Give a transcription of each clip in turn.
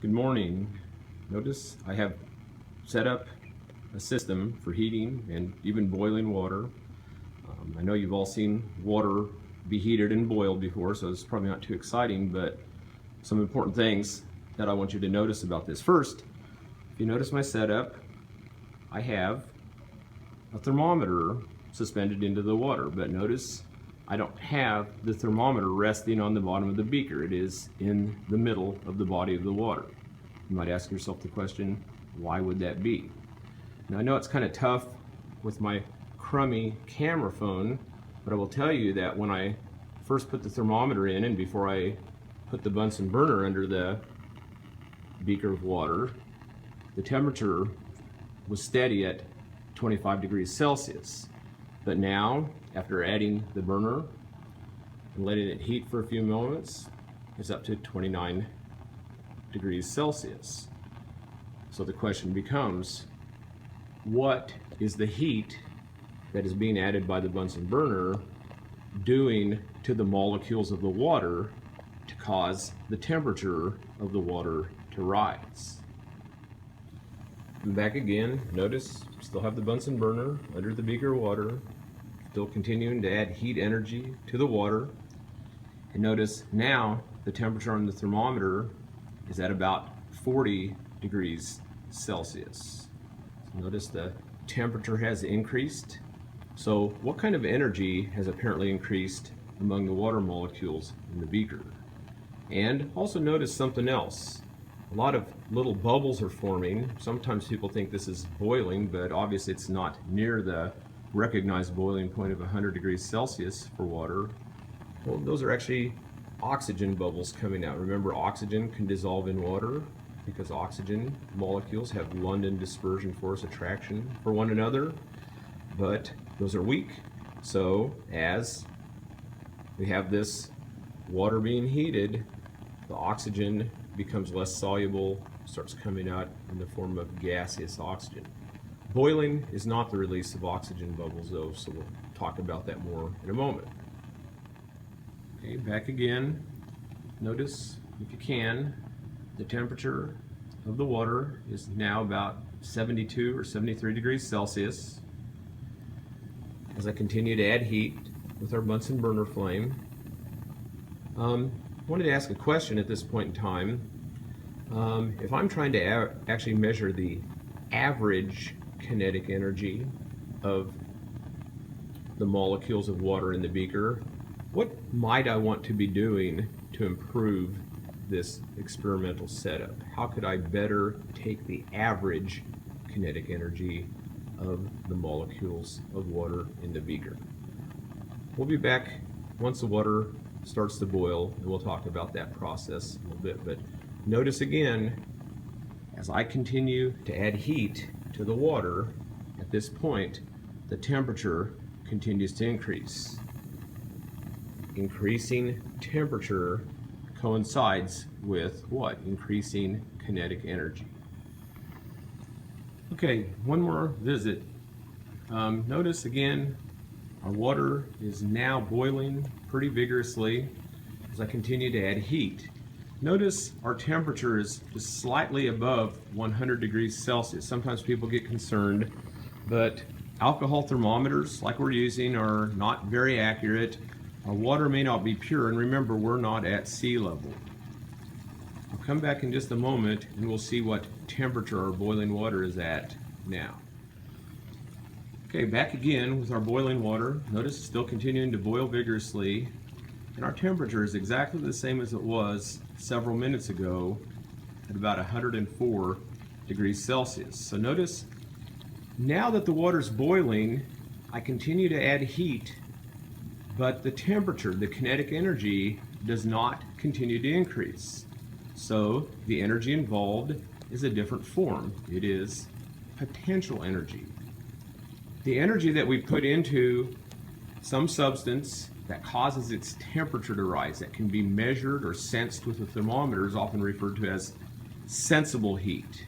Good morning. Notice I have set up a system for heating and even boiling water. I know you've all seen water be heated and boiled before, so it's probably not too exciting, but some important things that I want you to notice about this. First, if you notice my setup, I have a thermometer suspended into the water, but notice I don't have the thermometer resting on the bottom of the beaker. It is in the middle of the body of the water. You might ask yourself the question, why would that be? Now I know it's kind of tough with my crummy camera phone, but I will tell you that when I first put the thermometer in and before I put the Bunsen burner under the beaker of water, the temperature was steady at 25 degrees Celsius. But now, after adding the burner and letting it heat for a few moments, it's up to 29 degrees Celsius. So the question becomes, what is the heat that is being added by the Bunsen burner doing to the molecules of the water to cause the temperature of the water to rise? And back again, notice still have the Bunsen burner under the beaker of water, still continuing to add heat energy to the water. And notice now the temperature on the thermometer is at about 40 degrees Celsius. So notice the temperature has increased. So what kind of energy has apparently increased among the water molecules in the beaker? And also notice something else. A lot of little bubbles are forming. Sometimes people think this is boiling, but obviously it's not near the recognized boiling point of 100 degrees Celsius for water. Well, those are actually oxygen bubbles coming out. Remember, oxygen can dissolve in water because oxygen molecules have London dispersion force attraction for one another, but those are weak. So as we have this water being heated, the oxygen becomes less soluble, starts coming out in the form of gaseous oxygen. Boiling is not the release of oxygen bubbles though, so we'll talk about that more in a moment. Okay, back again. Notice, if you can, the temperature of the water is now about 72 or 73 degrees Celsius. As I continue to add heat with our Bunsen burner flame, I wanted to ask a question at this point in time. If I'm trying to actually measure the average kinetic energy of the molecules of water in the beaker, what might I want to be doing to improve this experimental setup? How could I better take the average kinetic energy of the molecules of water in the beaker? We'll be back once the water starts to boil, and we'll talk about that process a little bit. But notice again, as I continue to add heat to the water, at this point, the temperature continues to increase. Increasing temperature coincides with what? Increasing kinetic energy. Okay, one more visit. Notice again, our water is now boiling pretty vigorously as I continue to add heat. Notice our temperature is just slightly above 100 degrees Celsius. Sometimes people get concerned, but alcohol thermometers like we're using are not very accurate. Our water may not be pure, and remember, we're not at sea level. I'll come back in just a moment and we'll see what temperature our boiling water is at now. Okay, back again with our boiling water. Notice it's still continuing to boil vigorously, and our temperature is exactly the same as it was several minutes ago at about 104 degrees Celsius. So notice, now that the water's boiling, I continue to add heat, but the temperature, the kinetic energy, does not continue to increase. So the energy involved is a different form. It is potential energy. The energy that we put into some substance that causes its temperature to rise, that can be measured or sensed with a thermometer, is often referred to as sensible heat.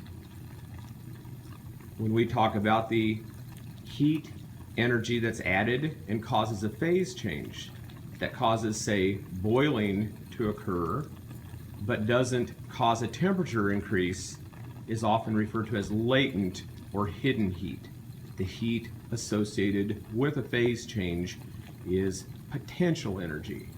When we talk about the heat energy that's added and causes a phase change that causes, say, boiling to occur, but doesn't cause a temperature increase is often referred to as latent or hidden heat. The heat associated with a phase change is potential energy.